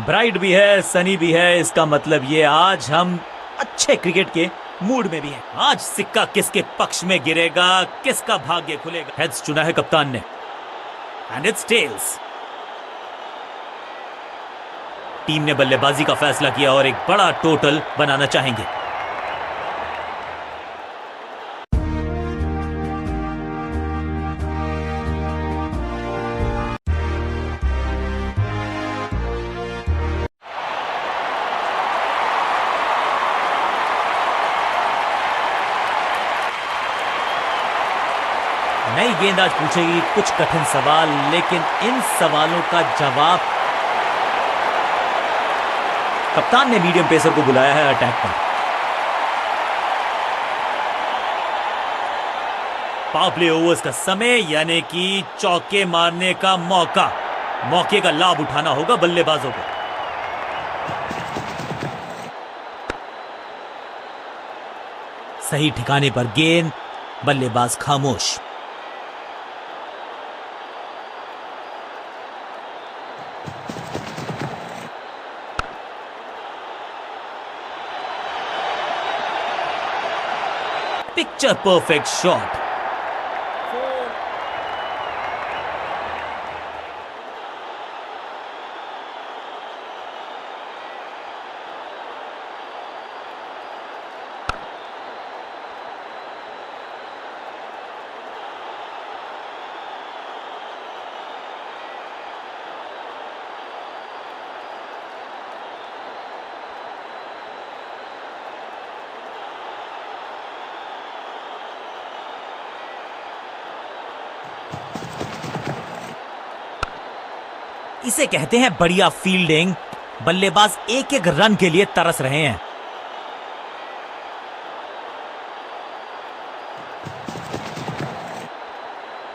Bright भी है, सनी भी है, इसका मतलब ये आज हम अच्छे क्रिकेट के मूड में भी हैं। आज सिक्का किसके पक्ष में गिरेगा, किसका भाग्य खुलेगा। हेड्स चुना है कप्तान ने एंड इट्स टेल्स। टीम ने बल्लेबाजी का फैसला किया और एक बड़ा टोटल बनाना चाहेंगे। नई गेंद आज पूछेगी कुछ कठिन सवाल, लेकिन इन सवालों का जवाब कप्तान ने मीडियम पेसर को बुलाया है अटैक पर। पावर प्ले ओवर्स का समय, यानी कि चौके मारने का मौके का लाभ उठाना होगा बल्लेबाजों को। सही ठिकाने पर गेंद, बल्लेबाज खामोश। Picture perfect shot. इसे कहते हैं बढ़िया फील्डिंग। बल्लेबाज एक एक रन के लिए तरस रहे हैं।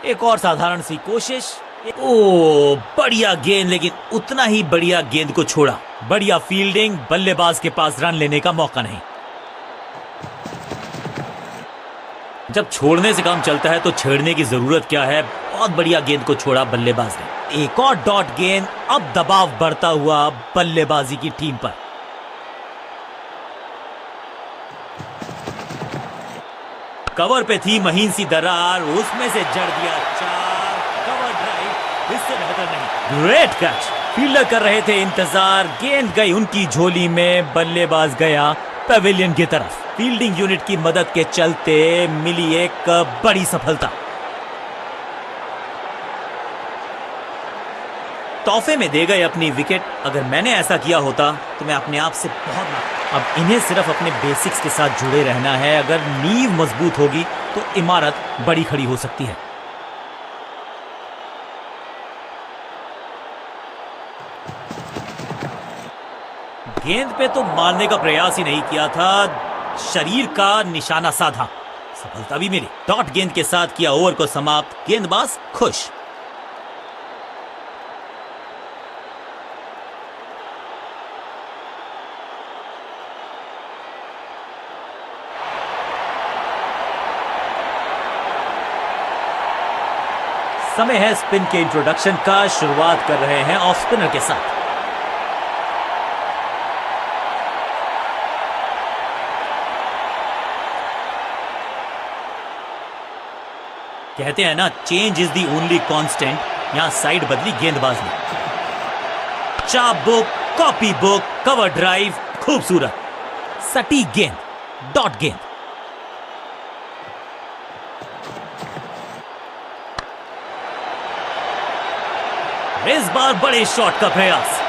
एक और साधारण सी कोशिश। ओ बढ़िया गेंद, लेकिन उतना ही बढ़िया गेंद को छोड़ा। बढ़िया फील्डिंग, बल्लेबाज के पास रन लेने का मौका नहीं। जब छोड़ने से काम चलता है तो छेड़ने की जरूरत क्या है। बहुत बढ़िया गेंद को छोड़ा बल्लेबाज ने। एक और डॉट गेंद। अब दबाव बढ़ता हुआ बल्लेबाजी की टीम पर। कवर पे थी महीन सी दरार, उसमें से जड़ दिया चार। कवर ड्राइव, इससे बेहतर नहीं। Great catch. फील्डर कर रहे थे इंतजार, गेंद गई उनकी झोली में, बल्लेबाज गया पवेलियन की तरफ। फील्डिंग यूनिट की मदद के चलते मिली एक बड़ी सफलता। तोहफे में दे गए अपनी विकेट। अगर मैंने ऐसा किया होता तो मैं अपने आप से बहुत। अब इन्हें सिर्फ अपने बेसिक्स के साथ जुड़े रहना है। अगर नींव मजबूत होगी तो इमारत बड़ी खड़ी हो सकती है। गेंद पे तो मारने का प्रयास ही नहीं किया था, शरीर का निशाना साधा। सफलता भी मिली। डॉट गेंद के साथ किया ओवर को समाप्त। गेंदबाज खुश। समय है स्पिन के इंट्रोडक्शन का। शुरुआत कर रहे हैं ऑफ स्पिनर के साथ। कहते हैं ना, change is the only constant. यहां साइड बदली गेंदबाज ने। चाप book, copy book, cover drive, खूबसूरत सटीक गेंद, डॉट गेंद। इस बार बड़े शॉट का प्रयास।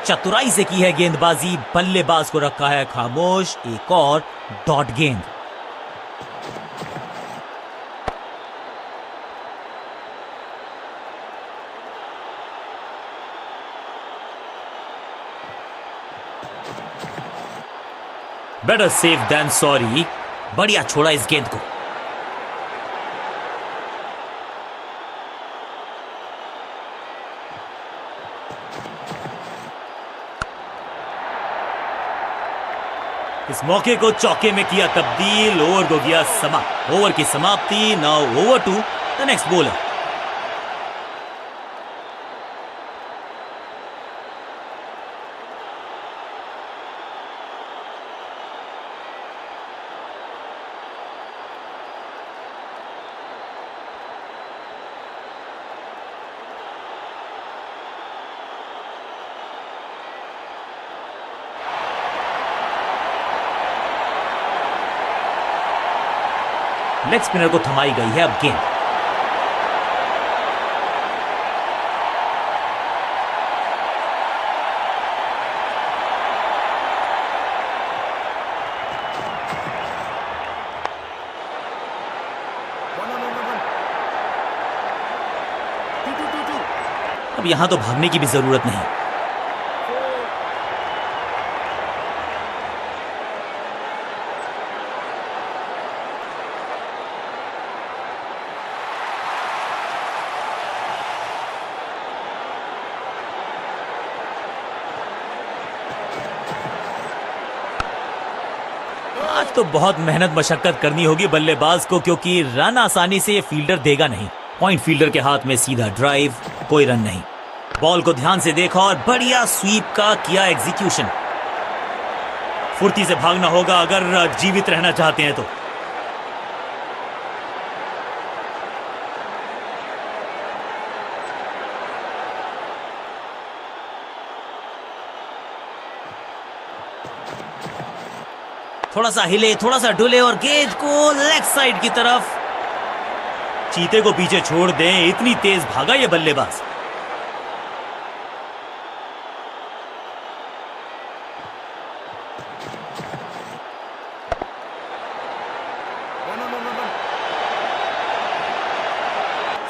चतुराई से की है गेंदबाजी, बल्लेबाज को रखा है खामोश। एक और डॉट गेंद। Better safe than sorry. बढ़िया छोड़ा इस गेंद को। इस मौके को चौके में किया तब्दील, ओवर को किया समाप्त। ओवर की समाप्ति। Now over to the next bowler. Leg spinner को थमाई गई है अब गेंद। अब यहां तो भागने की भी जरूरत नहीं। आज तो बहुत मेहनत मशक्कत करनी होगी बल्लेबाज को, क्योंकि रन आसानी से ये फील्डर देगा नहीं। पॉइंट फील्डर के हाथ में सीधा ड्राइव, कोई रन नहीं। बॉल को ध्यान से देखा और बढ़िया स्वीप का किया एग्जीक्यूशन। फुर्ती से भागना होगा अगर जीवित रहना चाहते हैं तो। थोड़ा सा हिले, थोड़ा सा डुले और गेंद को लेग साइड की तरफ। चीते को पीछे छोड़ दें, इतनी तेज भागा ये बल्लेबाज।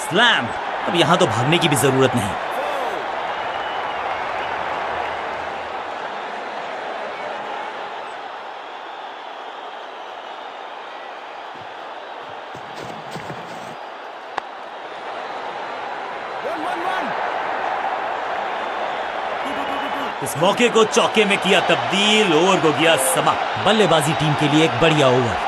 स्लैम। अब यहां तो भागने की भी जरूरत नहीं। इस मौके को चौके में किया तब्दील, ओवर को किया समाप्त। बल्लेबाजी टीम के लिए एक बढ़िया ओवर।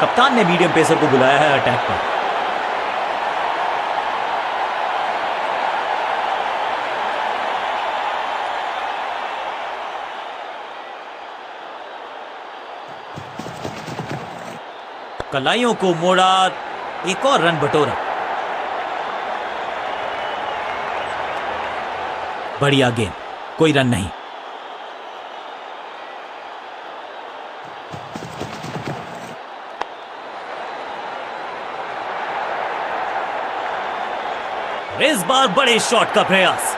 कप्तान ने मीडियम पेसर को बुलाया है अटैक पर। कलाइयों को मोड़ा, एक और रन बटोरा। बढ़िया गेंद, कोई रन नहीं। इस बार बड़े शॉट का प्रयास।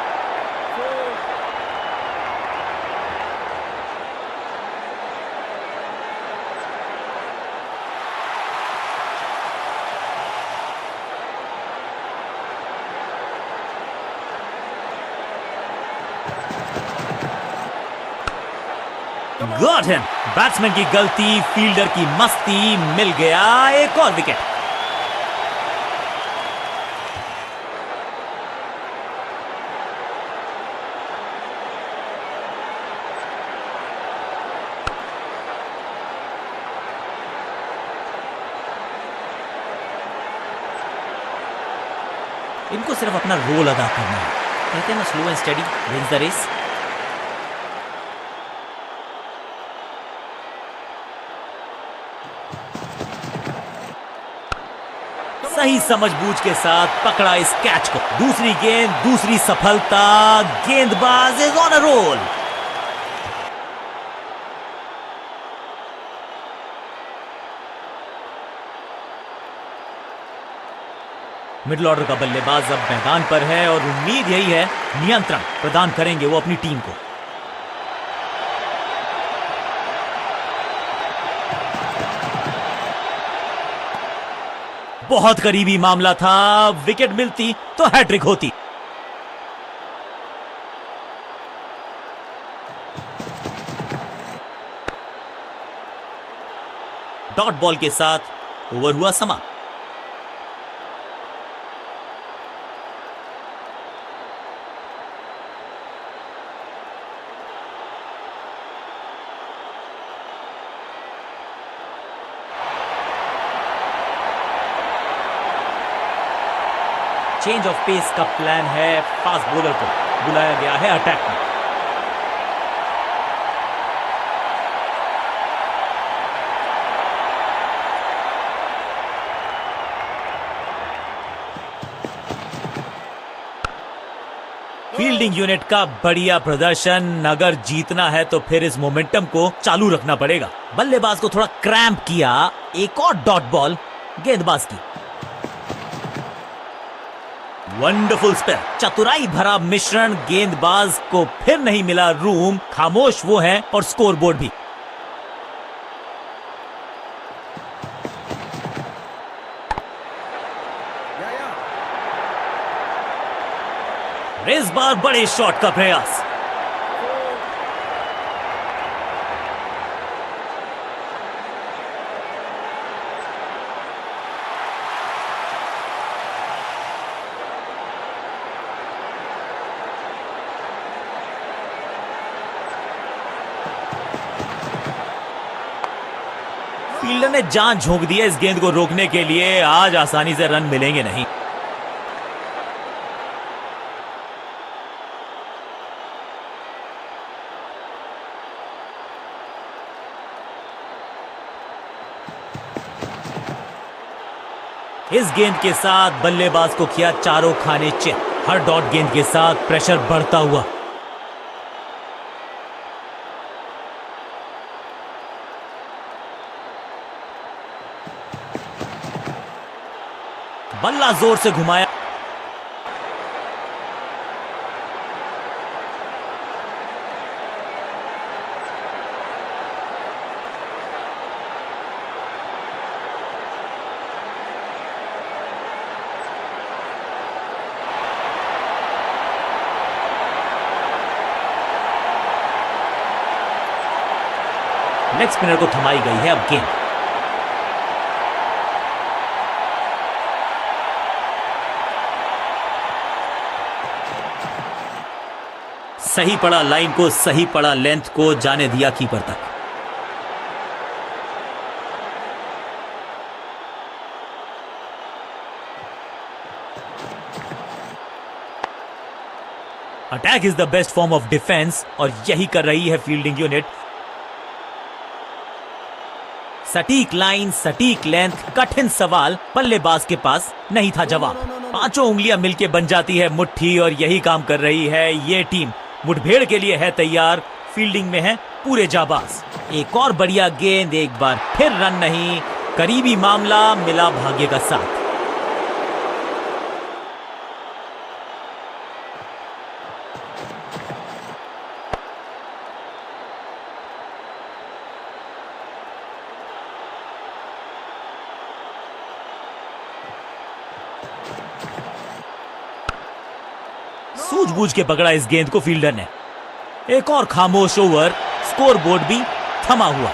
Got him. बैट्समैन की गलती, फील्डर की मस्ती, मिल गया एक और विकेट। इनको सिर्फ अपना रोल अदा करना है। कहते हैं ना, slow and steady wins the race. सही समझबूझ के साथ पकड़ा इस कैच को। दूसरी गेंद, दूसरी सफलता। गेंदबाज is on a roll. Middle order का बल्लेबाज अब मैदान पर है और उम्मीद यही है नियंत्रण प्रदान करेंगे वो अपनी टीम को। बहुत करीबी मामला था, विकेट मिलती तो हैट्रिक होती। डॉट बॉल के साथ ओवर हुआ समाप्त। चेंज ऑफ पेस का प्लान है, फास्ट बॉलर को बुलाया गया है अटैक में। फील्डिंग यूनिट का बढ़िया प्रदर्शन, अगर जीतना है तो फिर इस मोमेंटम को चालू रखना पड़ेगा। बल्लेबाज को थोड़ा क्रैम्प किया, एक और डॉट बॉल गेंदबाज की। वंडरफुल स्पेल, चतुराई भरा मिश्रण, गेंदबाज को फिर नहीं मिला रूम, खामोश वो है और स्कोरबोर्ड भी। इस बार बड़े शॉट का प्रयास। फील्डर ने जान झोंक दी है इस गेंद को रोकने के लिए, आज आसानी से रन मिलेंगे नहीं। इस गेंद के साथ बल्लेबाज को किया चारों खाने चित। हर डॉट गेंद के साथ प्रेशर बढ़ता हुआ। बल्ला जोर से घुमाया, लेग स्पिनर को थमाई गई है अब गेंद। सही पड़ा लाइन को, सही पड़ा लेंथ को, जाने दिया कीपर तक। Attack is the best form of defence और यही कर रही है फील्डिंग यूनिट। सटीक लाइन, सटीक लेंथ, कठिन सवाल, बल्लेबाज के पास नहीं था जवाब। पांचों उंगलियां मिलके बन जाती है मुट्ठी और यही काम कर रही है ये टीम। मुठभेड़ के लिए है तैयार, फील्डिंग में है पूरे जाबाज। एक और बढ़िया गेंद, एक बार फिर रन नहीं, करीबी मामला, मिला भाग्य का साथ। सूझबूझ के पकड़ा इस गेंद को फील्डर ने। एक और खामोश ओवर, स्कोरबोर्ड भी थमा हुआ।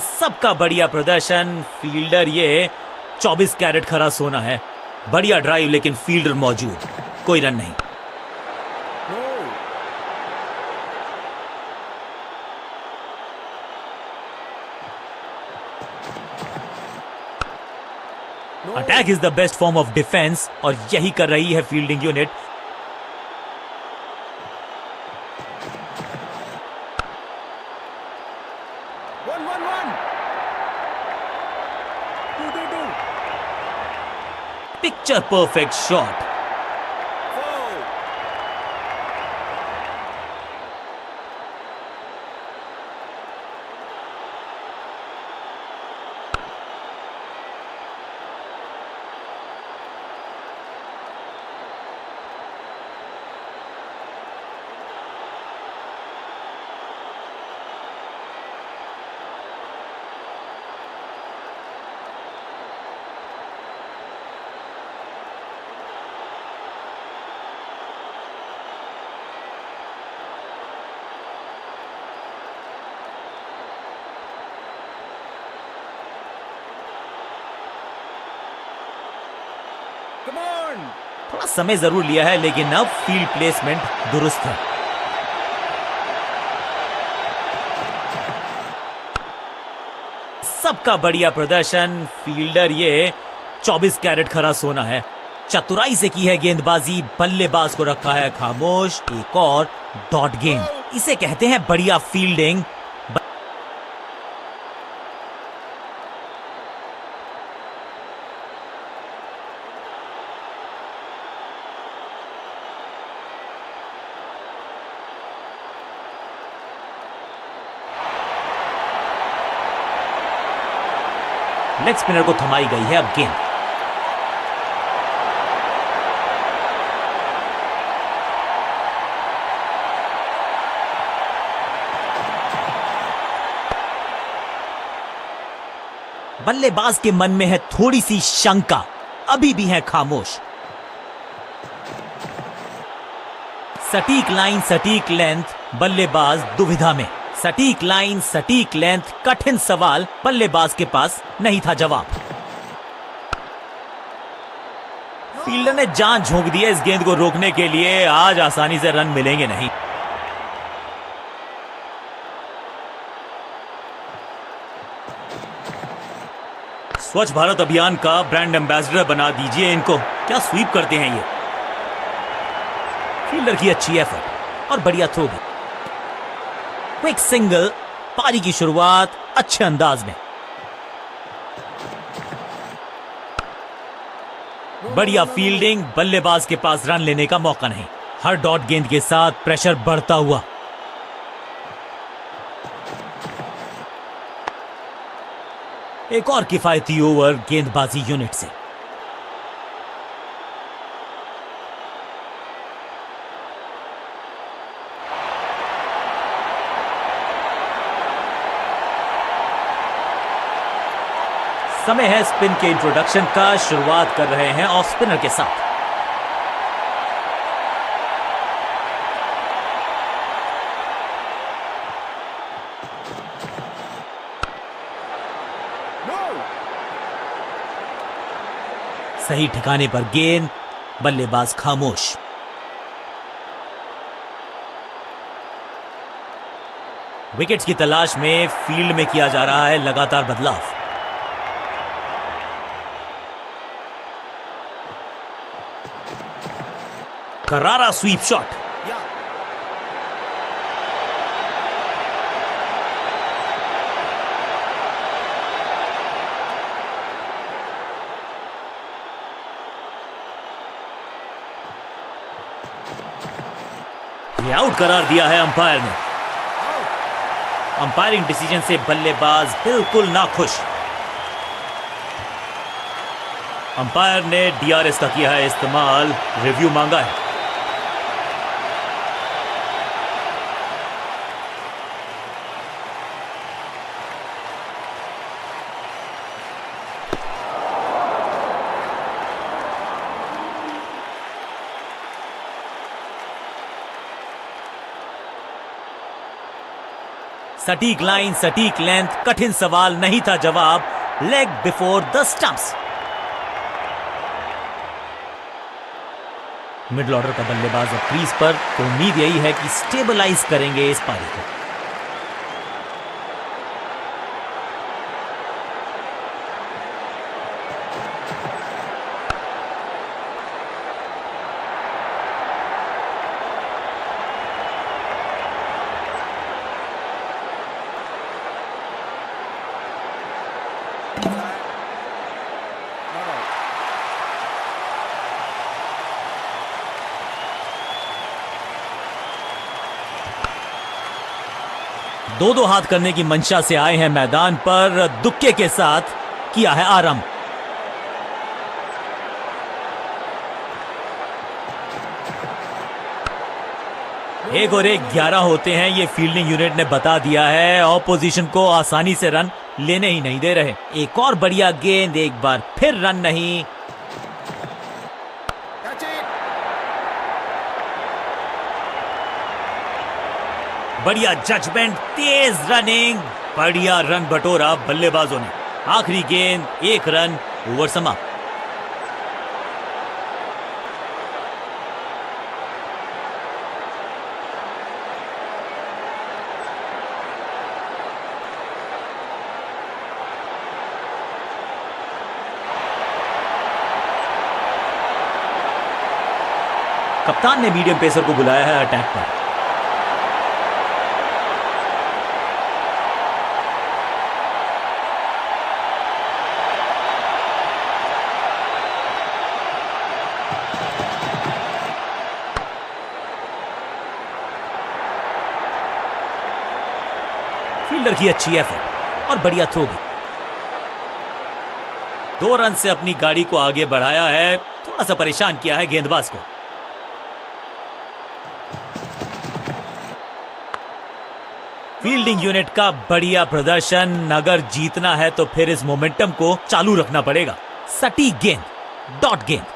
सबका बढ़िया प्रदर्शन, फील्डर ये 24 कैरेट खरा सोना है। बढ़िया ड्राइव लेकिन फील्डर मौजूद, कोई रन नहीं। Attack is the best form of defence और यही कर रही है fielding unit. Picture perfect shot. थोड़ा समय जरूर लिया है लेकिन अब फील्ड प्लेसमेंट दुरुस्त है। सबका बढ़िया प्रदर्शन, फील्डर ये 24 कैरेट खरा सोना है। चतुराई से की है गेंदबाजी, बल्लेबाज को रखा है खामोश। एक और डॉट गेंद, इसे कहते हैं बढ़िया फील्डिंग। लेग स्पिनर को थमाई गई है अब गेंद। बल्लेबाज के मन में है थोड़ी सी शंका, अभी भी है खामोश। सटीक लाइन, सटीक लेंथ, बल्लेबाज दुविधा में। सटीक लाइन, सटीक लेंथ, कठिन सवाल, बल्लेबाज के पास नहीं था जवाब। फील्डर ने जान झोंक दी है इस गेंद को रोकने के लिए। आज आसानी से रन मिलेंगे नहीं। स्वच्छ भारत अभियान का ब्रांड एम्बेसडर बना दीजिए इनको। क्या स्वीप करते हैं ये। फील्डर की अच्छी एफर्ट और बढ़िया थ्रो भी। क्विक सिंगल, पारी की शुरुआत अच्छे अंदाज में। बढ़िया फील्डिंग, बल्लेबाज के पास रन लेने का मौका नहीं। हर डॉट गेंद के साथ प्रेशर बढ़ता हुआ। एक और किफायती ओवर गेंदबाजी यूनिट से। समय है स्पिन के इंट्रोडक्शन का। शुरुआत कर रहे हैं ऑफ स्पिनर के साथ। सही ठिकाने पर गेंद, बल्लेबाज खामोश। विकेट्स की तलाश में फील्ड में किया जा रहा है लगातार बदलाव। करारा स्वीप शॉट। ये आउट करार दिया है अंपायर ने। अंपायरिंग डिसीजन से बल्लेबाज बिल्कुल नाखुश। अंपायर ने डीआरएस का किया है इस्तेमाल, रिव्यू मांगा है। सटीक लाइन, सटीक लेंथ, कठिन सवाल नहीं था जवाब, leg before the stumps. Middle order का बल्लेबाज अब क्रीज पर, तो उम्मीद यही है कि स्टेबलाइज करेंगे इस पारी को। दो हाथ करने की मंशा से आए हैं मैदान पर, दुक्के के साथ किया है आरंभ। एक और एक 11 होते हैं, ये फील्डिंग यूनिट ने बता दिया है। ऑपोजिशन को आसानी से रन लेने ही नहीं दे रहे। एक और बढ़िया गेंद, एक बार फिर रन नहीं। बढ़िया जजमेंट, तेज रनिंग, बढ़िया रन बटोरा बल्लेबाजों ने। आखिरी गेंद, 1 रन, ओवर समाप्त। कप्तान ने मीडियम पेसर को बुलाया है अटैक पर। फील्डर की अच्छी एफर्ट और बढ़िया थ्रो भी। 2 रन से अपनी गाड़ी को आगे बढ़ाया है, थोड़ा सा परेशान किया है गेंदबाज को। फील्डिंग यूनिट का बढ़िया प्रदर्शन, अगर जीतना है तो फिर इस मोमेंटम को चालू रखना पड़ेगा। सटीक गेंद, डॉट गेंद।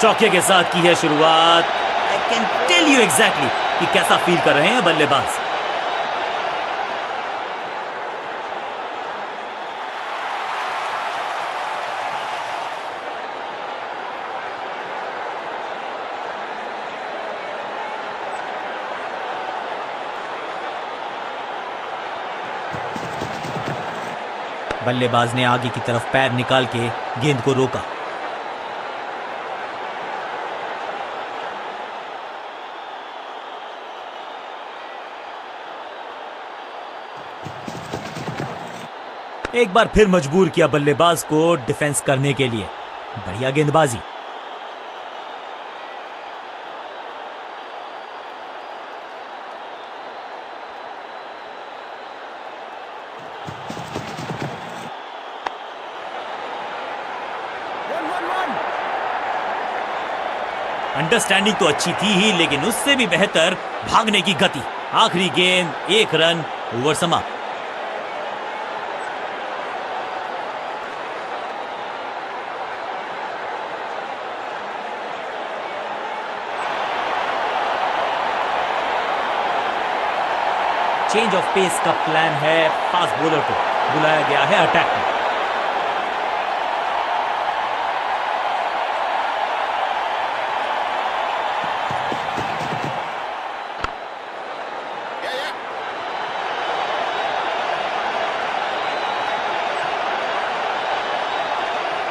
चौके के साथ की है शुरुआत। I can tell you exactly कि कैसा फील कर रहे हैं बल्लेबाज। बल्लेबाज ने आगे की तरफ पैर निकाल के गेंद को रोका। एक बार फिर मजबूर किया बल्लेबाज को डिफेंस करने के लिए। बढ़िया गेंदबाजी। अंडरस्टैंडिंग तो अच्छी थी ही, लेकिन उससे भी बेहतर भागने की गति। आखिरी गेंद, 1 रन, ओवर समाप्त। चेंज ऑफ पेस का प्लान है। फास्ट बॉलर को बुलाया गया है अटैक में।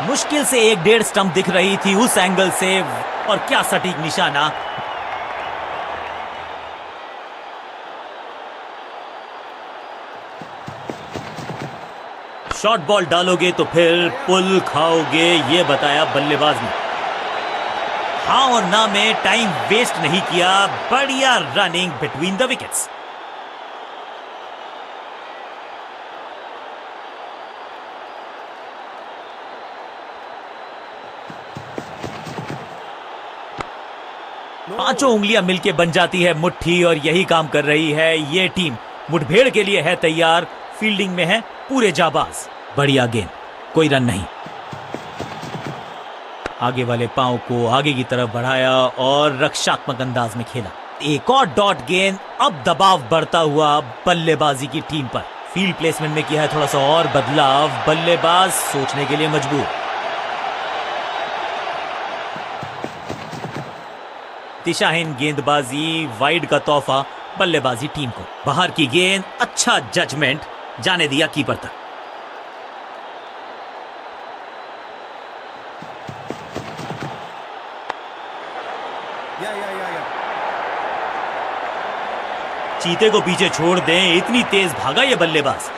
मुश्किल से 1-1.5 स्टंप दिख रही थी उस एंगल से, और क्या सटीक निशाना। शॉर्ट बॉल डालोगे तो फिर पुल खाओगे, ये बताया बल्लेबाज ने। हाँ और ना में टाइम वेस्ट नहीं किया। बढ़िया रनिंग बिटवीन द विकेट्स। पांचों उंगलियां मिलके बन जाती है मुट्ठी, और यही काम कर रही है ये टीम। मुठभेड़ के लिए है तैयार, फील्डिंग में है पूरे जाबाज। बढ़िया गेंद, कोई रन नहीं। आगे वाले पांव को आगे की तरफ बढ़ाया और रक्षात्मक अंदाज में खेला। एक और डॉट गेंद, अब दबाव बढ़ता हुआ बल्लेबाजी की टीम पर। फील्ड प्लेसमेंट में किया है थोड़ा सा और बदलाव, बल्लेबाज सोचने के लिए मजबूर। दिशाहीन गेंदबाजी, वाइड का तोहफा बल्लेबाजी टीम को। बाहर की गेंद, अच्छा जजमेंट, जाने दिया कीपर तक। चीते को पीछे छोड़ दें, इतनी तेज भागा ये बल्लेबाज।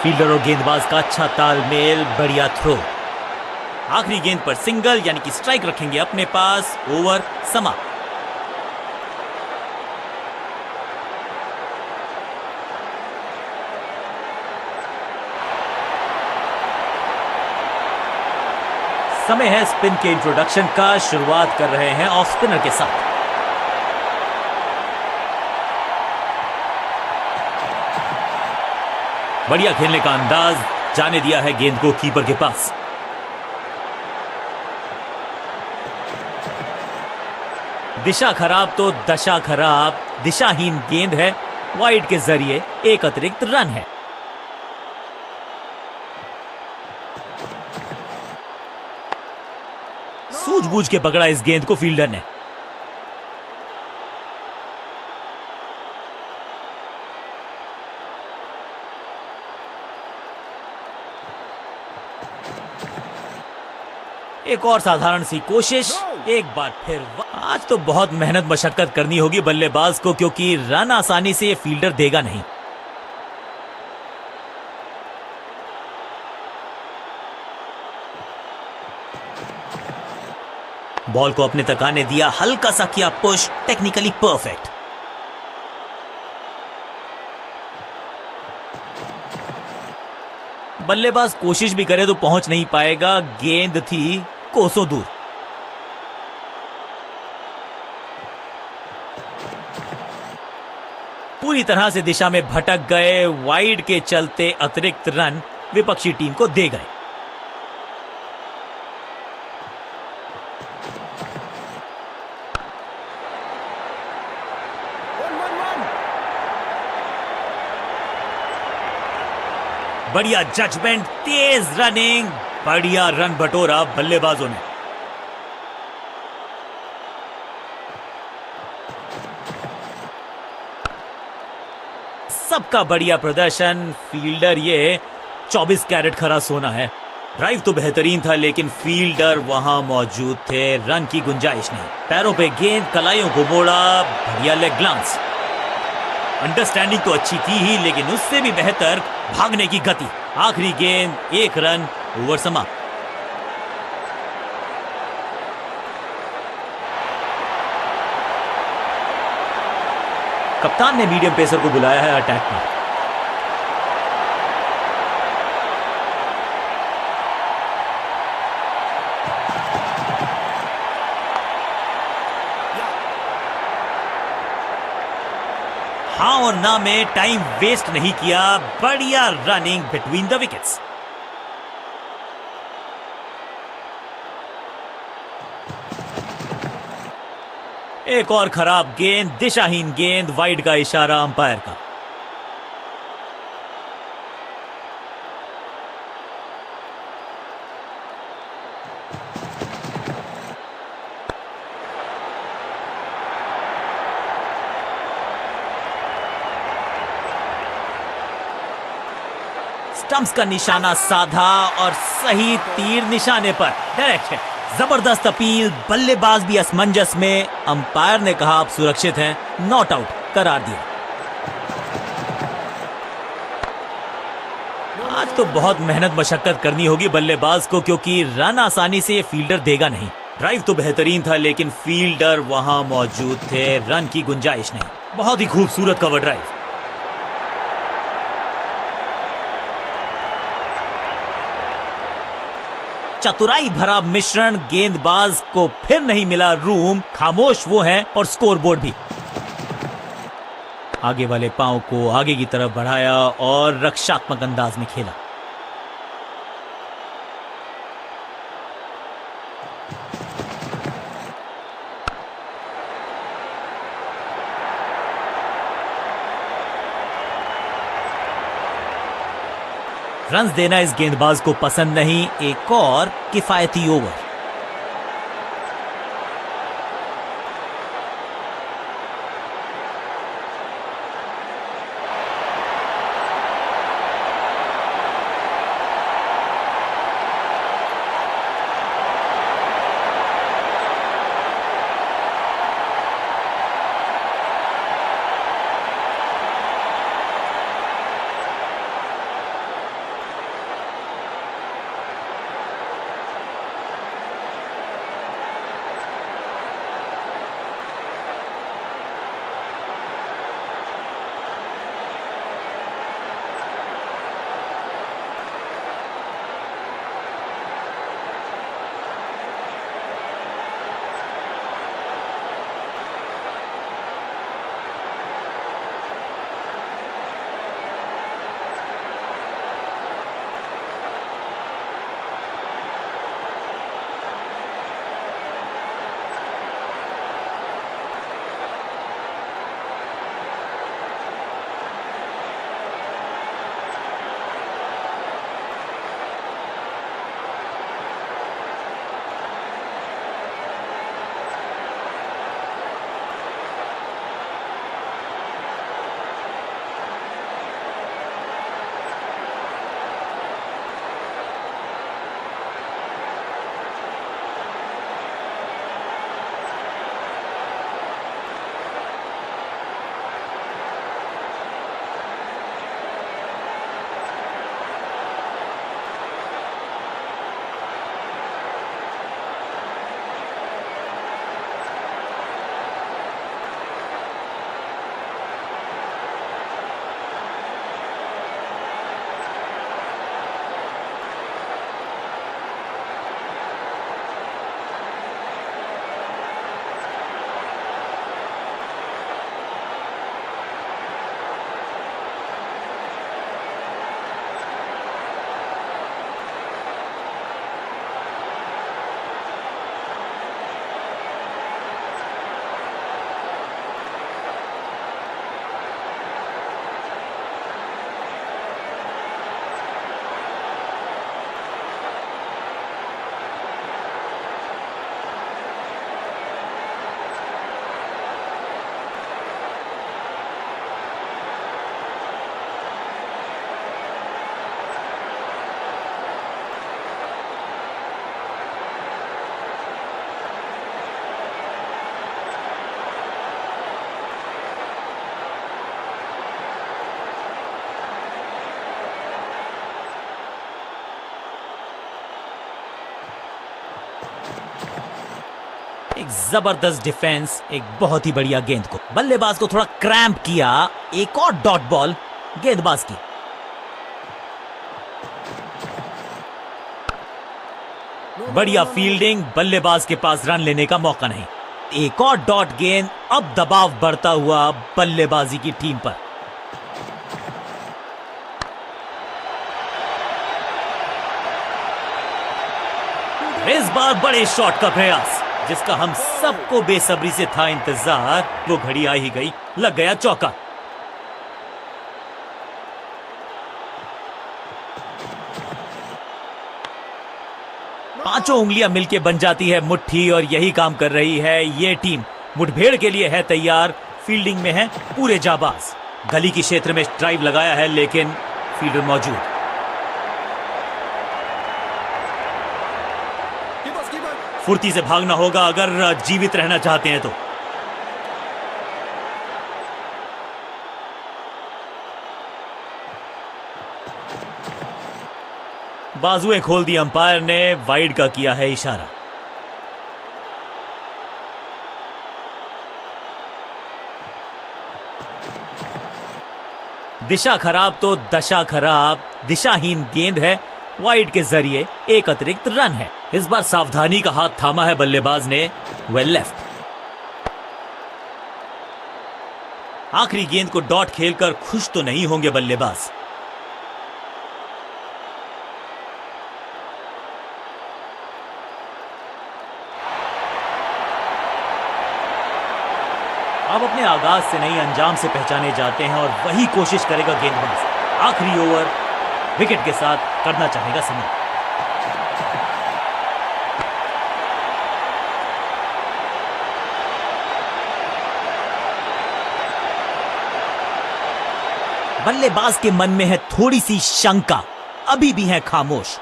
फील्डर और गेंदबाज का अच्छा तालमेल, बढ़िया थ्रो। आखिरी गेंद पर सिंगल यानी कि स्ट्राइक रखेंगे अपने पास। ओवर समाप्त। समय है स्पिन के इंट्रोडक्शन का। शुरुआत कर रहे हैं ऑफ स्पिनर के साथ। बढ़िया खेलने का अंदाज, जाने दिया है गेंद को कीपर के पास। दिशा खराब तो दशा खराब। दिशाहीन गेंद है, वाइड के जरिए एक अतिरिक्त रन है। सूझबूझ के पकड़ा इस गेंद को फील्डर ने। एक और साधारण सी कोशिश, एक बार फिर। आज तो बहुत मेहनत मशक्कत करनी होगी बल्लेबाज को, क्योंकि रन आसानी से ये फील्डर देगा नहीं। बॉल को अपने तक आने दिया, हल्का सा किया पुश, टेक्निकली परफेक्ट। बल्लेबाज कोशिश भी करे तो पहुंच नहीं पाएगा, गेंद थी कोसों दूर। पूरी तरह से दिशा में भटक गए। वाइड के चलते अतिरिक्त रन विपक्षी टीम को दे गए। बढ़िया जजमेंट, तेज रनिंग, बढ़िया रन बटोरा बल्लेबाजों ने। सबका बढ़िया प्रदर्शन। फील्डर ये 24 कैरेट खरा सोना है। ड्राइव तो बेहतरीन था, लेकिन फील्डर वहां मौजूद थे, रन की गुंजाइश नहीं। पैरों पे गेंद, कलाइयों को मोड़ा, बढ़िया लेग ग्लांस। अंडरस्टैंडिंग तो अच्छी थी ही, लेकिन उससे भी बेहतर भागने की गति। आखिरी गेंद, एक रन, ओवर समाप्त। कप्तान ने मीडियम पेसर को बुलाया है अटैक में। हाँ और ना में टाइम वेस्ट नहीं किया, बढ़िया रनिंग बिटवीन द विकेट्स। एक और खराब गेंद, दिशाहीन गेंद, वाइड का इशारा अंपायर का। स्टंप्स का निशाना साधा और सही तीर निशाने पर डायरेक्ट है। जबरदस्त अपील, बल्लेबाज भी असमंजस में। अंपायर ने कहा आप सुरक्षित हैं, नॉट आउट करार दिया। आज तो बहुत मेहनत मशक्कत करनी होगी बल्लेबाज को, क्योंकि रन आसानी से ये फील्डर देगा नहीं। ड्राइव तो बेहतरीन था, लेकिन फील्डर वहां मौजूद थे, रन की गुंजाइश नहीं। बहुत ही खूबसूरत कवर ड्राइव। चतुराई भरा मिश्रण, गेंदबाज को फिर नहीं मिला रूम, खामोश वो हैं और स्कोरबोर्ड भी। आगे वाले पांव को आगे की तरफ बढ़ाया और रक्षात्मक अंदाज में खेला। रन्स देना इस गेंदबाज को पसंद नहीं, एक और किफायती ओवर। एक जबरदस्त डिफेंस, एक बहुत ही बढ़िया गेंद को बल्लेबाज को थोड़ा क्रैम्प किया। एक और डॉट बॉल गेंदबाज की। बढ़िया फील्डिंग, बल्लेबाज के पास रन लेने का मौका नहीं। एक और डॉट गेंद, अब दबाव बढ़ता हुआ बल्लेबाजी की टीम पर। इस बार बड़े शॉट का प्रयास, जिसका हम सबको बेसब्री से था इंतजार। वो घड़ी आ ही गई, लग गया चौका। पांचों उंगलियां मिलके बन जाती है मुट्ठी, और यही काम कर रही है ये टीम। मुठभेड़ के लिए है तैयार, फील्डिंग में है पूरे जाबाज। गली के क्षेत्र में ड्राइव लगाया है, लेकिन फील्डर मौजूद। फुर्ती से भागना होगा अगर जीवित रहना चाहते हैं तो। बाजुएं खोल दी अंपायर ने, वाइड का किया है इशारा। दिशा खराब तो दशा खराब। दिशाहीन गेंद है, वाइड के जरिए एक अतिरिक्त रन है। इस बार सावधानी का हाथ थामा है बल्लेबाज ने, वेल लेफ्ट। आखिरी गेंद को डॉट खेलकर खुश तो नहीं होंगे बल्लेबाज। अब अपने आगाज से नहीं अंजाम से पहचाने जाते हैं और वही कोशिश करेगा गेंदबाज। आखिरी ओवर विकेट के साथ करना चाहेगा समाप्त। बल्लेबाज के मन में है थोड़ी सी शंका, अभी भी है खामोश।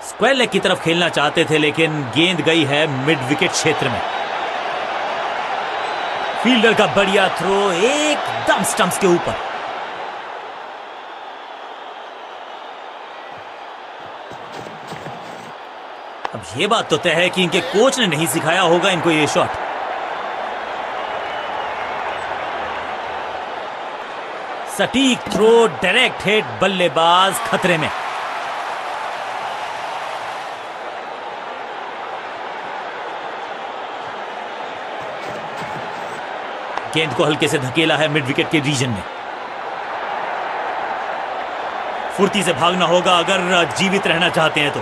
स्क्वायर लेग की तरफ खेलना चाहते थे लेकिन गेंद गई है मिड विकेट क्षेत्र में। फील्डर का बढ़िया थ्रो एकदम स्टंप्स के ऊपर। अब यह बात तो तय है कि इनके कोच ने नहीं सिखाया होगा इनको ये शॉट। सटीक थ्रो, डायरेक्ट हिट, बल्लेबाज खतरे में। गेंद को हल्के से धकेला है मिड विकेट के रीजन में। फुर्ती से भागना होगा अगर जीवित रहना चाहते हैं तो।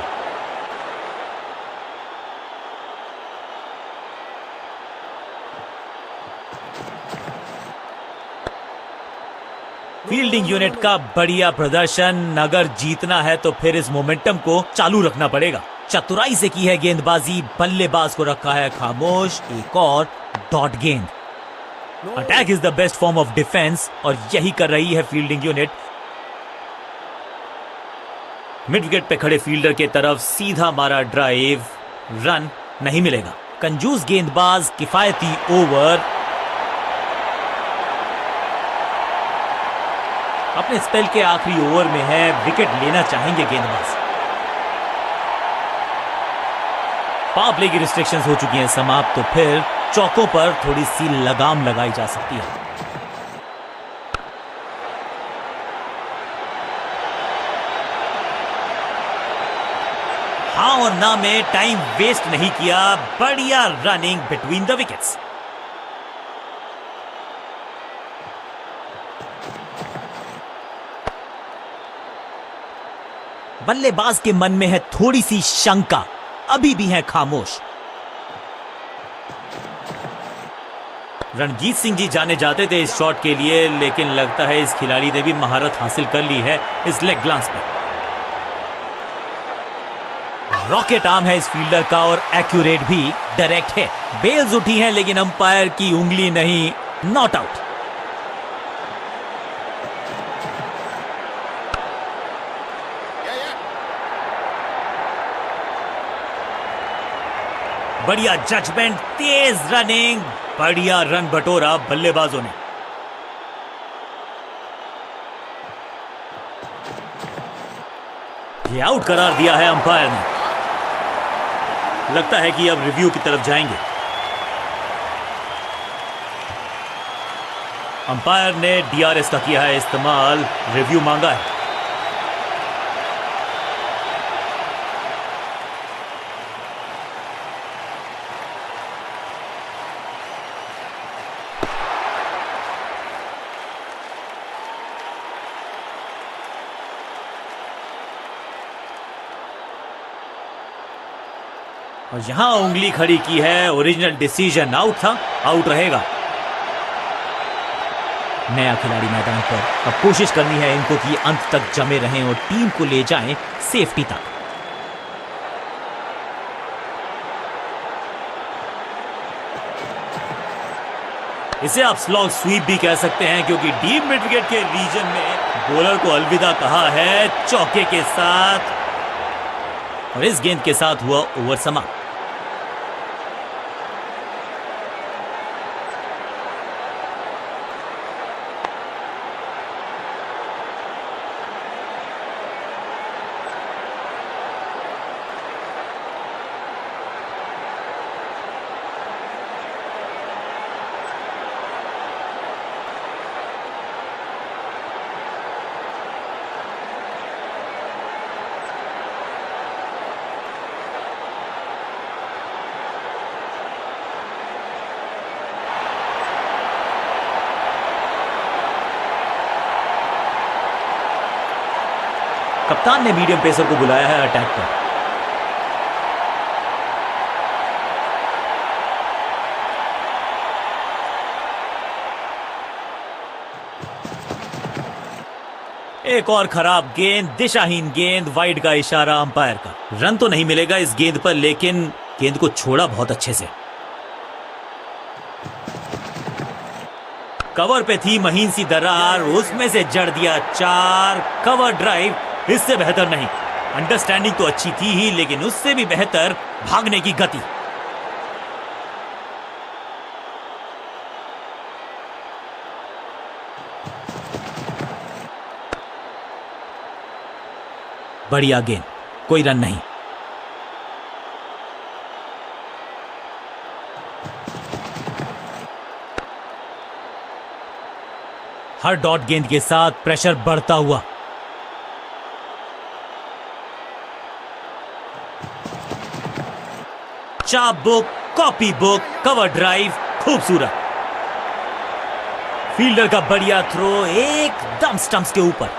फील्डिंग यूनिट का बढ़िया प्रदर्शन। अगर जीतना है तो फिर इस मोमेंटम को चालू रखना पड़ेगा। चतुराई से की है गेंदबाजी, बल्लेबाज को रखा है खामोश। एक और डॉट गेंद। Attack is the best form of defence और यही कर रही है फील्डिंग यूनिट। मिड विकेट पे खड़े फील्डर के तरफ सीधा मारा ड्राइव, रन नहीं मिलेगा। कंजूस गेंदबाज, किफायती ओवर। अपने स्पेल के आखिरी ओवर में है, विकेट लेना चाहेंगे गेंदबाज। पावर प्ले की रिस्ट्रिक्शंस हो चुकी हैं समाप्त, तो फिर चौकों पर थोड़ी सी लगाम लगाई जा सकती है। हाँ और ना में टाइम वेस्ट नहीं किया। बढ़िया रनिंग बिटवीन द विकेट्स। बल्लेबाज के मन में है थोड़ी सी शंका, अभी भी है खामोश। रणजीत सिंह जी जाने जाते थे इस शॉट के लिए, लेकिन लगता है इस खिलाड़ी ने भी महारत हासिल कर ली है इस लेग ग्लांस पर। रॉकेट आर्म है इस फील्डर का और एक्यूरेट भी, डायरेक्ट है। बेल्स उठी हैं लेकिन अंपायर की उंगली नहीं, नॉट आउट। बढ़िया जजमेंट, तेज रनिंग, बढ़िया रन बटोरा बल्लेबाजों ने। ये आउट करार दिया है अंपायर ने। लगता है कि अब रिव्यू की तरफ जाएंगे। अंपायर ने डीआरएस का किया है इस्तेमाल, रिव्यू मांगा है। और यहां उंगली खड़ी की है, ओरिजिनल डिसीजन, आउट था, आउट रहेगा। नया खिलाड़ी मैदान पर, अब कोशिश करनी है इनको कि अंत तक जमे रहें और टीम को ले जाएं सेफ्टी तक। इसे आप स्लॉग स्वीप भी कह सकते हैं क्योंकि डीप मिड विकेट के रीजन में बॉलर को अलविदा कहा है चौके के साथ और इस गेंद के साथ हुआ ओवर समाप्त। कप्तान ने मीडियम पेसर को बुलाया है अटैक पर। एक और खराब गेंद, दिशाहीन गेंद, वाइड का इशारा अंपायर का। रन तो नहीं मिलेगा इस गेंद पर, लेकिन गेंद को छोड़ा बहुत अच्छे से। कवर पे थी महीन सी दरार, उसमें से जड़ दिया 4। कवर ड्राइव, इससे बेहतर नहीं। अंडरस्टैंडिंग तो अच्छी थी ही, लेकिन उससे भी बेहतर भागने की गति। बढ़िया गेंद, कोई रन नहीं। हर डॉट गेंद के साथ प्रेशर बढ़ता हुआ। चाप book, copy book, cover drive, खूबसूरत। फील्डर का बढ़िया थ्रो, एकदम स्टंप्स के ऊपर।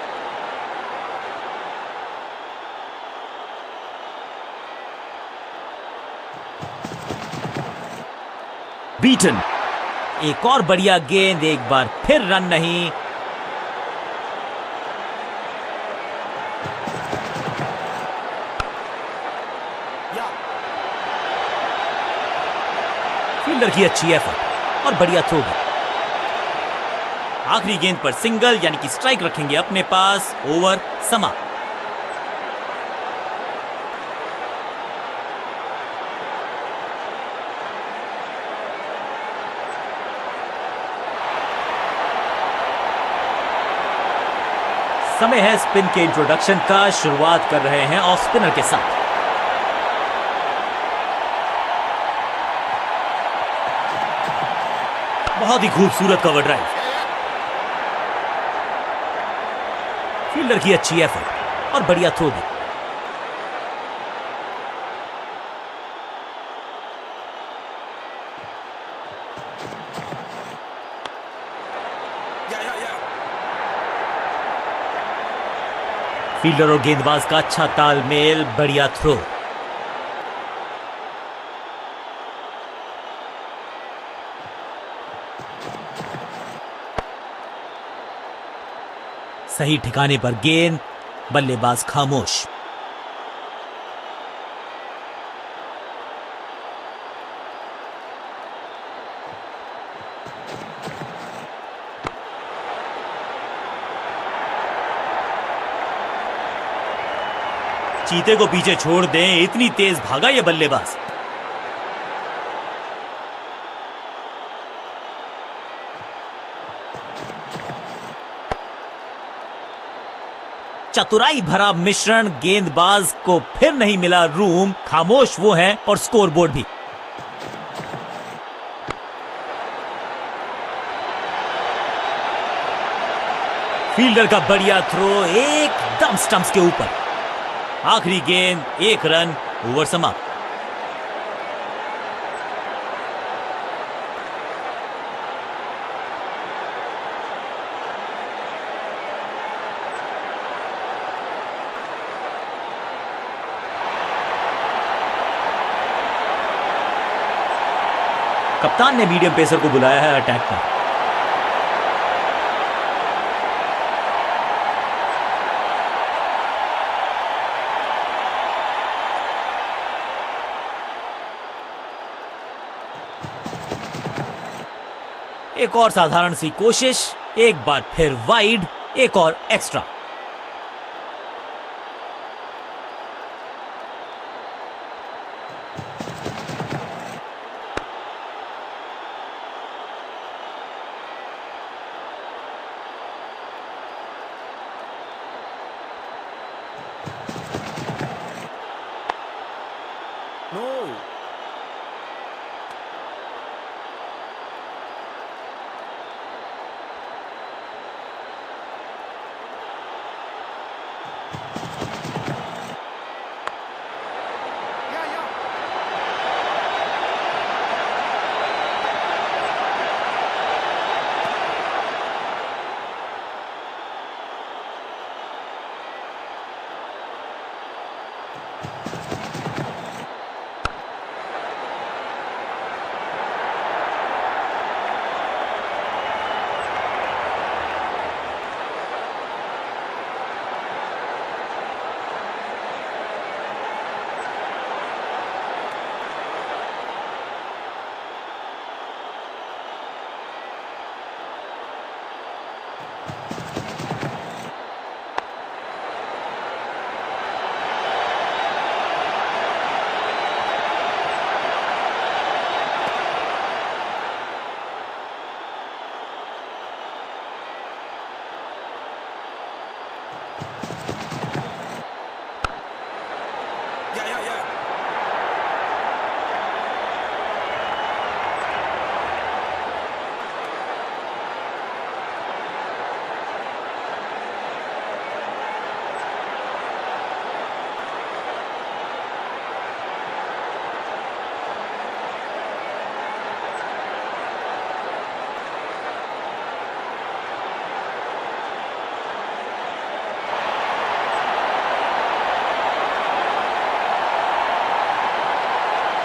बीटन, एक और बढ़िया गेंद, एक बार फिर रन नहीं। फील्डर की अच्छी एफर्ट और बढ़िया थ्रो भी। आखिरी गेंद पर सिंगल, यानी कि स्ट्राइक रखेंगे अपने पास। ओवर समाप्त। समय है स्पिन के इंट्रोडक्शन का। शुरुआत कर रहे हैं ऑफ स्पिनर के साथ। बहुत ही खूबसूरत कवर ड्राइव। फील्डर की अच्छी एफर्ट और बढ़िया थ्रो भी। फील्डर और गेंदबाज का अच्छा तालमेल, बढ़िया थ्रो। सही ठिकाने पर गेंद, बल्लेबाज खामोश। चीते को पीछे छोड़ दें, इतनी तेज भागा ये बल्लेबाज। चतुराई भरा मिश्रण, गेंदबाज को फिर नहीं मिला रूम। खामोश वो हैं और स्कोरबोर्ड भी। फील्डर का बढ़िया थ्रो, एकदम स्टंप्स के ऊपर। आखिरी गेंद, 1 रन। ओवर समाप्त। कप्तान ने मीडियम पेसर को बुलाया है अटैक पर। एक और साधारण सी कोशिश, एक बार फिर वाइड, एक और एक्स्ट्रा।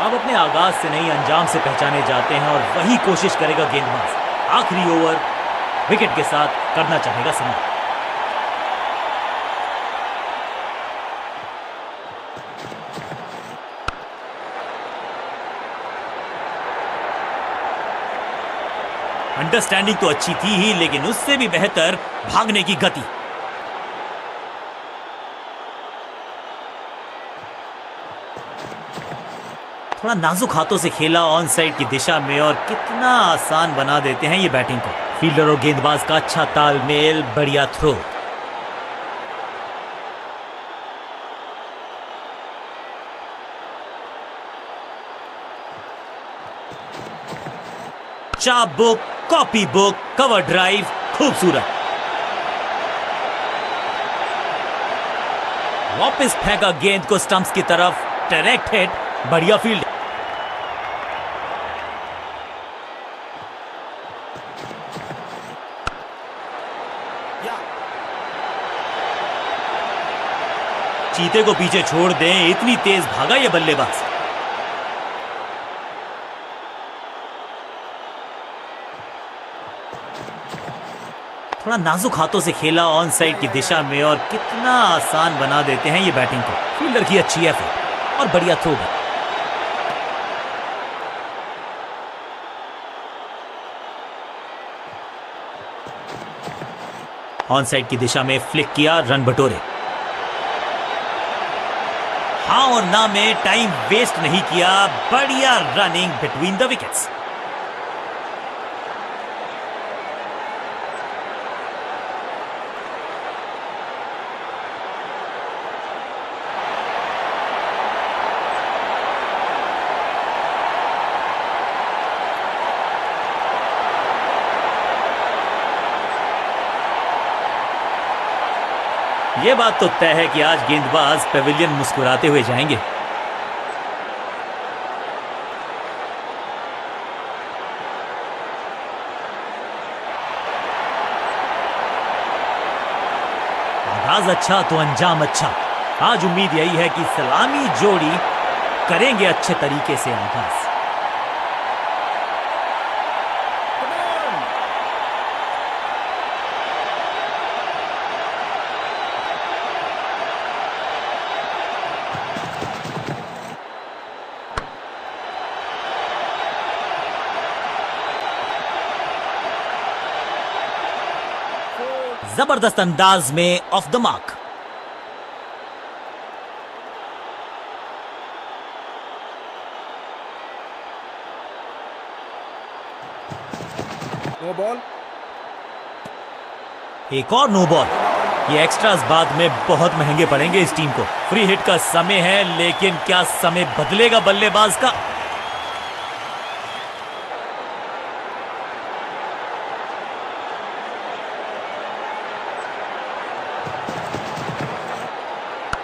अब अपने आगाज से नहीं अंजाम से पहचाने जाते हैं और वही कोशिश करेगा गेंदबाज। आखिरी ओवर विकेट के साथ करना चाहेगा समाप्त। अंडरस्टैंडिंग तो अच्छी थी ही, लेकिन उससे भी बेहतर भागने की गति। थोड़ा नाजुक हाथों से खेला ऑन साइड की दिशा में और कितना आसान बना देते हैं ये बैटिंग को। फील्डर और गेंदबाज का अच्छा तालमेल, बढ़िया थ्रो। चाप book, copy book, cover drive, खूबसूरत। वापस फेंका गेंद को स्टंप्स की तरफ, डायरेक्ट हिट, बढ़िया फील्ड। चीते को पीछे छोड़ दें, इतनी तेज भागा ये बल्लेबाज। थोड़ा नाजुक हाथों से खेला ऑन साइड की दिशा में और कितना आसान बना देते हैं ये बैटिंग को। फील्डर की अच्छी एफर्ट और बढ़िया थ्रो भी। ऑन साइड की दिशा में फ्लिक किया, रन बटोरे। हाँ और ना में टाइम वेस्ट नहीं किया, बढ़िया रनिंग बिटवीन द विकेट्स। ये बात तो तय है कि आज गेंदबाज पेविलियन मुस्कुराते हुए जाएंगे। आगाज अच्छा तो अंजाम अच्छा। आज उम्मीद यही है कि सलामी जोड़ी करेंगे अच्छे तरीके से आगाज। जबरदस्त अंदाज में off the mark. No ball. एक और नो बॉल। ये एक्स्ट्रास बाद में बहुत महंगे पड़ेंगे इस टीम को। फ्री हिट का समय है, लेकिन क्या समय बदलेगा बल्लेबाज का?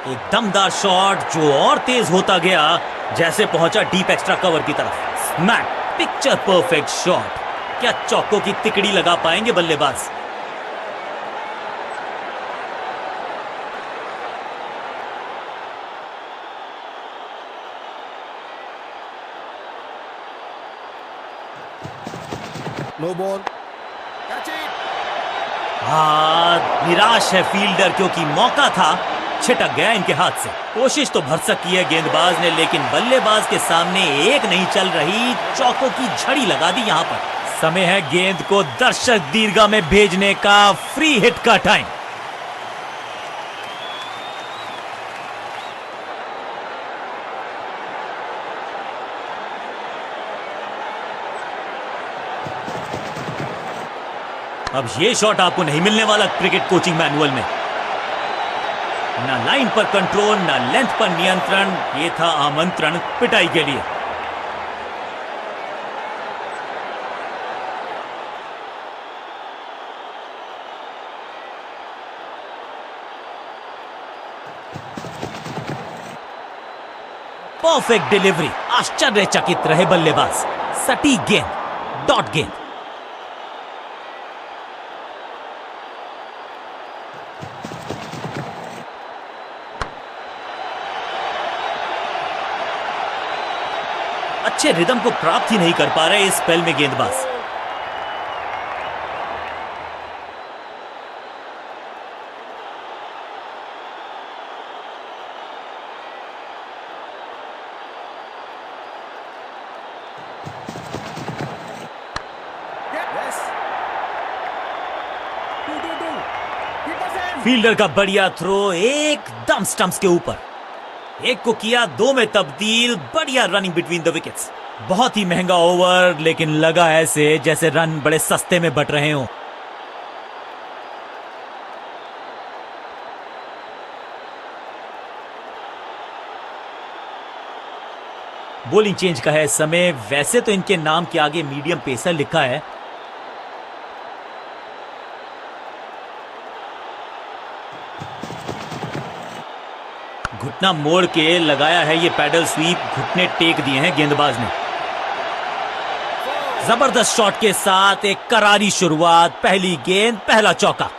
एक दमदार शॉट जो और तेज होता गया जैसे पहुंचा डीप एक्स्ट्रा कवर की तरफ। Smack, picture perfect shot. क्या चौकों की तिकड़ी लगा पाएंगे बल्लेबाज? No ball. निराश है फील्डर, क्योंकि मौका था, छिटक गया इनके हाथ से। कोशिश तो भरसक की है गेंदबाज ने, लेकिन बल्लेबाज के सामने एक नहीं चल रही, चौकों की झड़ी लगा दी यहां पर। समय है गेंद को दर्शक दीर्घा में भेजने का। फ्री हिट का टाइम। अब ये शॉट आपको नहीं मिलने वाला क्रिकेट कोचिंग मैनुअल में। ना लाइन पर कंट्रोल, ना लेंथ पर नियंत्रण। ये था आमंत्रण पिटाई के लिए। Perfect delivery. आश्चर्यचकित रहे बल्लेबाज। सटीक गेंद, डॉट गेंद। अच्छे रिदम को प्राप्त ही नहीं कर पा रहे इस स्पेल में गेंदबाज। फील्डर का बढ़िया थ्रो एकदम स्टंप्स के ऊपर, एक को किया 2 में तब्दील। बढ़िया रनिंग बिटवीन द विकेट्स। बहुत ही महंगा ओवर, लेकिन लगा ऐसे जैसे रन बड़े सस्ते में बट रहे हों। बॉलिंग चेंज का है समय। वैसे तो इनके नाम के आगे मीडियम पेसर लिखा है। घुटना मोड़ के लगाया है ये पैडल स्वीप। घुटने टेक दिए हैं गेंदबाज ने। जबरदस्त शॉट के साथ एक करारी शुरुआत। पहली गेंद, पहला चौका।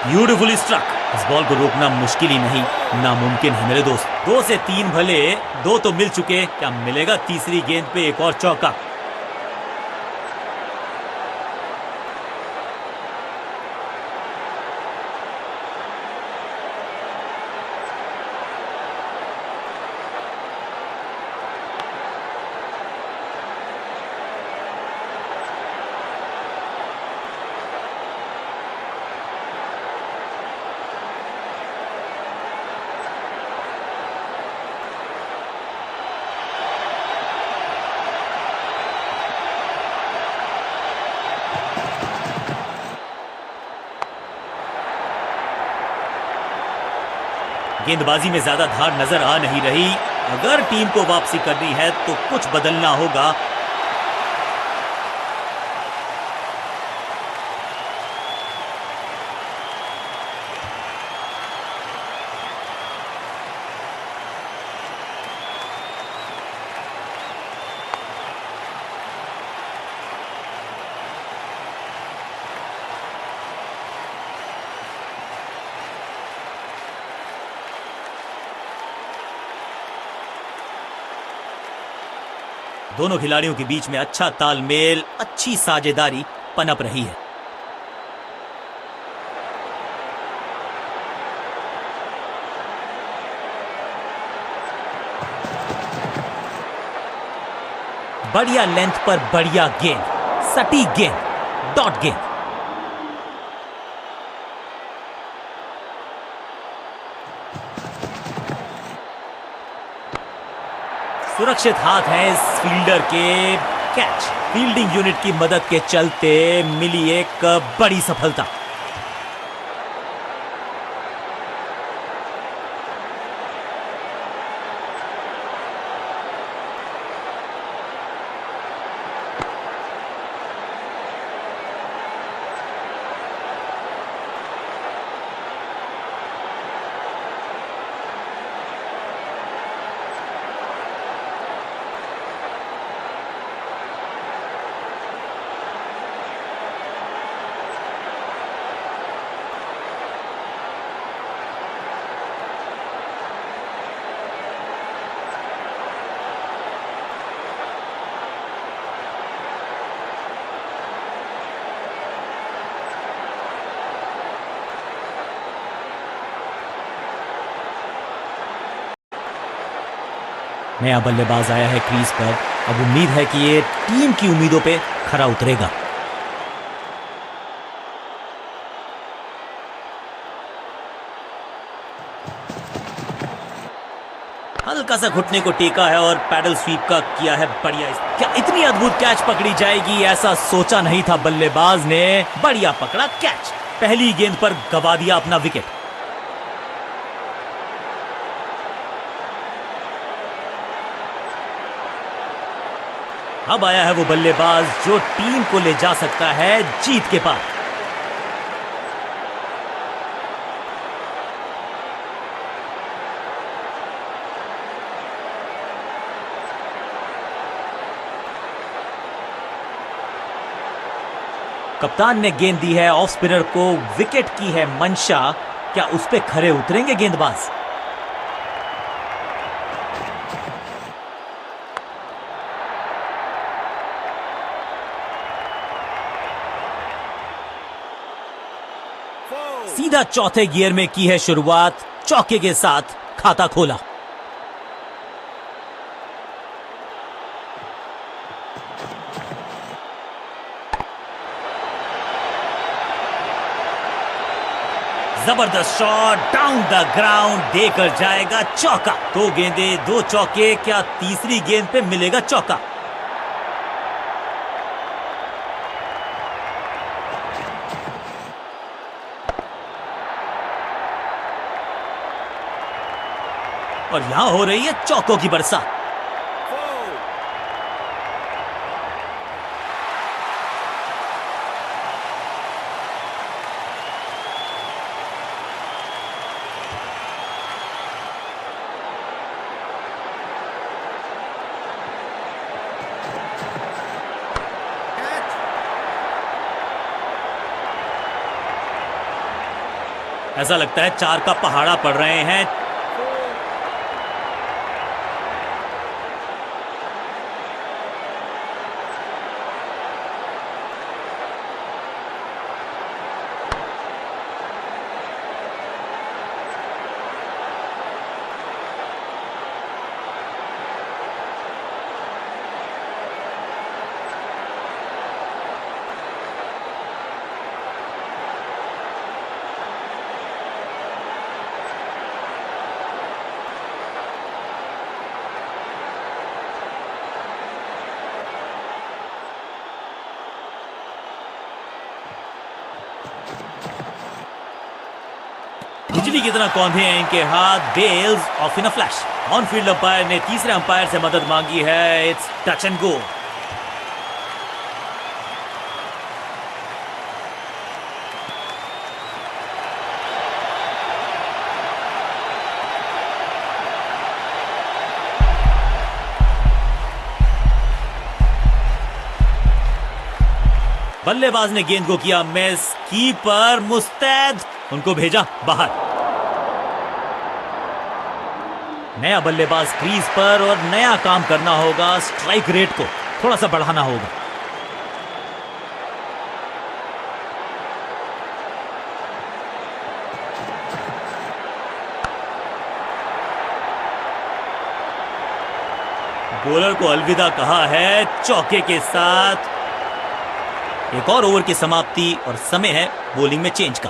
Beautifully struck. इस बॉल को रोकना मुश्किल ही नहीं, नामुमकिन है मेरे दोस्त। 2 से 3 भले, 2 तो मिल चुके। क्या मिलेगा तीसरी गेंद पे एक और चौका? गेंदबाजी में ज्यादा धार नजर आ नहीं रही। अगर टीम को वापसी करनी है तो कुछ बदलना होगा। दोनों खिलाड़ियों के बीच में अच्छा तालमेल, अच्छी साझेदारी पनप रही है। बढ़िया लेंथ पर बढ़िया गेंद, सटीक गेंद, डॉट गेंद। सुरक्षित हाथ है इस फील्डर के। कैच। फील्डिंग यूनिट की मदद के चलते मिली एक बड़ी सफलता। नया बल्लेबाज आया है क्रीज पर। अब उम्मीद है कि ये टीम की उम्मीदों पे खरा उतरेगा। हल्का सा घुटने को टेका है और पैडल स्वीप का किया है बढ़िया। क्या इतनी अद्भुत कैच पकड़ी जाएगी, ऐसा सोचा नहीं था बल्लेबाज ने। बढ़िया पकड़ा कैच। पहली गेंद पर गवा दिया अपना विकेट। अब आया है वो बल्लेबाज जो टीम को ले जा सकता है जीत के पार। कप्तान ने गेंद दी है ऑफ स्पिनर को, विकेट की है मंशा। क्या उस पे खरे उतरेंगे गेंदबाज? सीधा चौथे गियर में की है शुरुआत, चौके के साथ खाता खोला। जबरदस्त शॉट डाउन द ग्राउंड, देकर जाएगा चौका। दो गेंदे दो चौके, क्या तीसरी गेंद पे मिलेगा चौका? और यहां हो रही है चौकों की बरसात। ऐसा लगता है चार का पहाड़ा पड़ रहे हैं। बिजली की तरह कौंधे हैं इनके हाथ। Bails off in a flash. On field umpire ने तीसरे अंपायर से मदद मांगी है। It's touch and go. बल्लेबाज ने गेंद को किया मिस। कीपर मुस्तैद, उनको भेजा बाहर। नया बल्लेबाज क्रीज पर और नया काम करना होगा। स्ट्राइक रेट को थोड़ा सा बढ़ाना होगा। बॉलर को अलविदा कहा है चौके के साथ। एक और ओवर की समाप्ति और समय है बॉलिंग में चेंज का।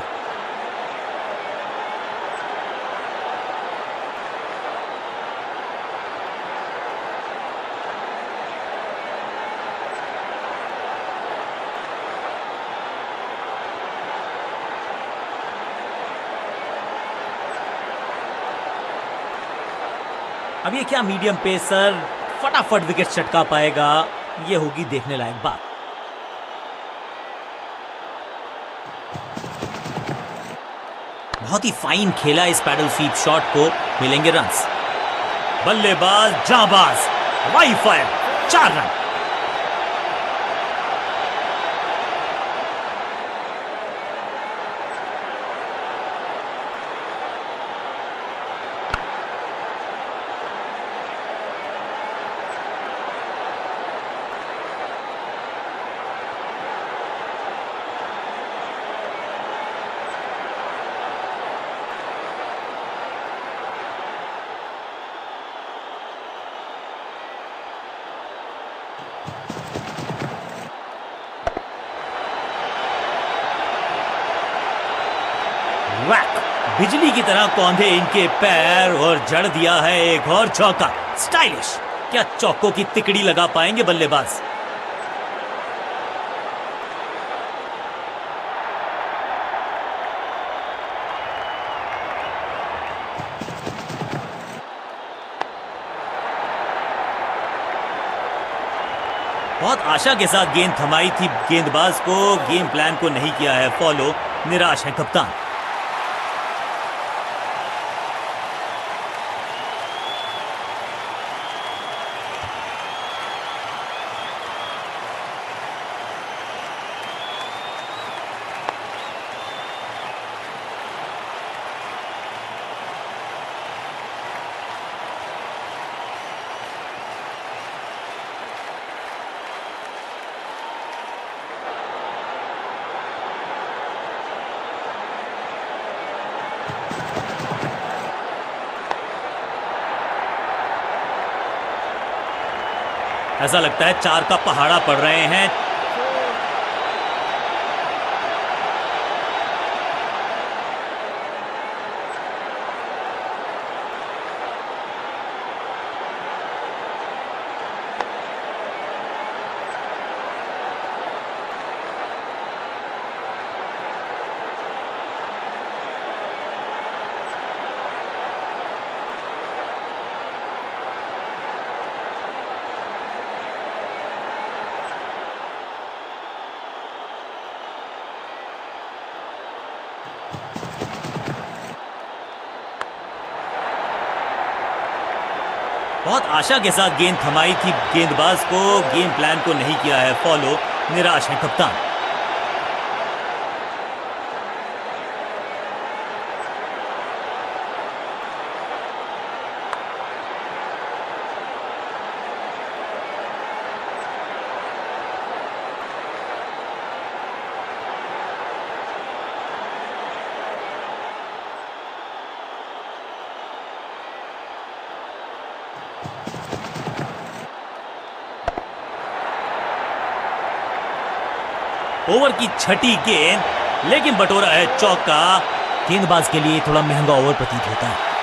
अब ये क्या मीडियम पेसर फटाफट विकेट चटका पाएगा? ये होगी देखने लायक बात। बहुत ही फाइन खेला इस पैडल स्वीप शॉट को, मिलेंगे रन्स। बल्लेबाज जाबाज, वाइड फायर, 4 रन। वैक, बिजली की तरह कौंधे इनके पैर और जड़ दिया है एक और चौका। स्टाइलिश। क्या चौकों की तिकड़ी लगा पाएंगे बल्लेबाज? बहुत आशा के साथ गेंद थमाई थी गेंदबाज को, गेम प्लान को नहीं किया है फॉलो, निराश है कप्तान। ऐसा लगता है 4 का पहाड़ा पड़ रहे हैं। बहुत आशा के साथ गेंद थमाई थी गेंदबाज को, गेम प्लान को नहीं किया है फॉलो, निराश है कप्तान। ओवर की छठी गेंद, लेकिन बटोरा है चौका। गेंदबाज के लिए थोड़ा महंगा ओवर प्रतीत होता है।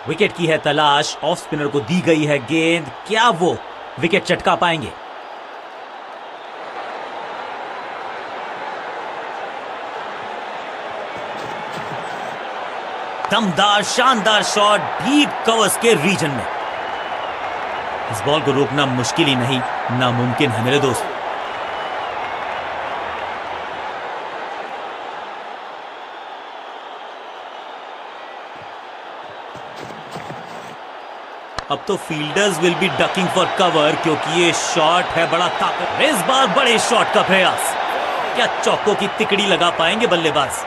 विकेट की है तलाश, ऑफ स्पिनर को दी गई है गेंद, क्या वो विकेट चटका पाएंगे? दमदार शानदार शॉट डीप कवर्स के रीजन में। इस बॉल को रोकना मुश्किल ही नहीं, नामुमकिन है मेरे दोस्त। अब तो fielders will be ducking for cover, क्योंकि ये शॉट है बड़ा ताकत। इस बार बड़े शॉट का प्रयास, क्या चौकों की तिकड़ी लगा पाएंगे बल्लेबाज?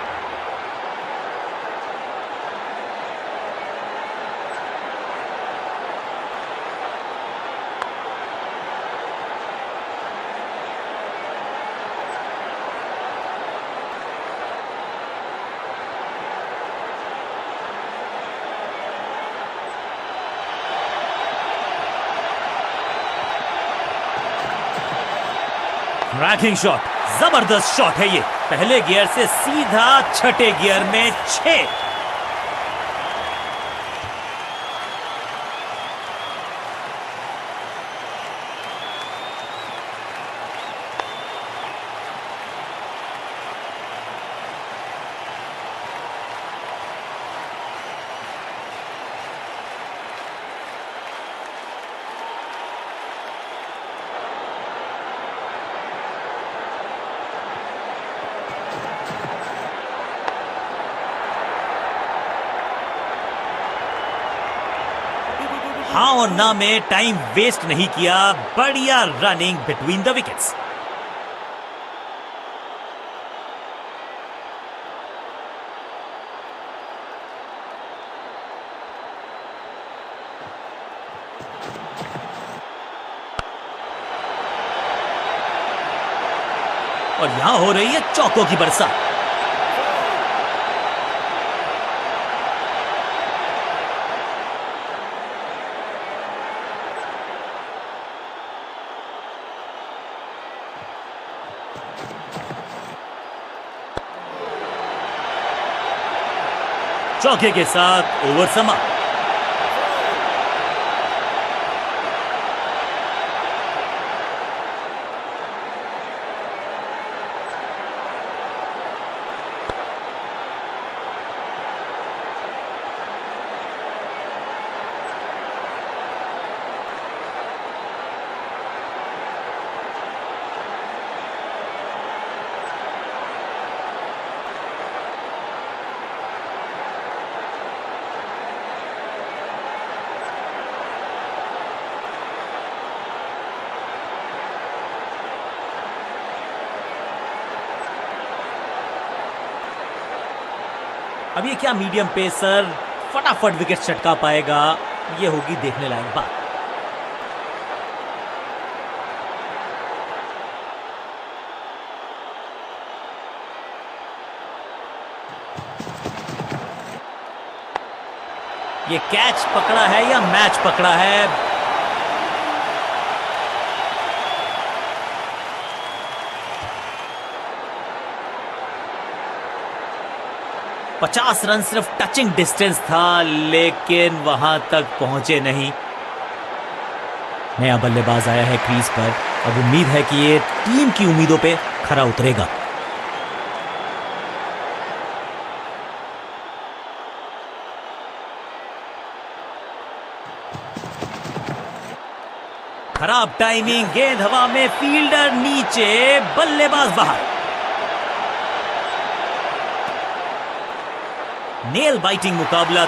क्रैकिंग शॉट, जबरदस्त शॉट है ये, पहले गियर से सीधा छठे गियर में 6। हाँ और ना में टाइम वेस्ट नहीं किया, बढ़िया रनिंग बिटवीन द विकेट्स। और यहां हो रही है चौकों की बरसात। चौके के साथ ओवर समाप्त। अब ये क्या मीडियम पेसर फटाफट विकेट चटका पाएगा, ये होगी देखने लायक बात। ये कैच पकड़ा है या मैच पकड़ा है? 50 रन सिर्फ टचिंग डिस्टेंस था, लेकिन वहां तक पहुंचे नहीं। नया बल्लेबाज आया है क्रीज पर, अब उम्मीद है कि ये टीम की उम्मीदों पे खरा उतरेगा। खराब टाइमिंग, गेंद हवा में, फील्डर नीचे, बल्लेबाज बाहर। नेल बाइटिंग मुकाबला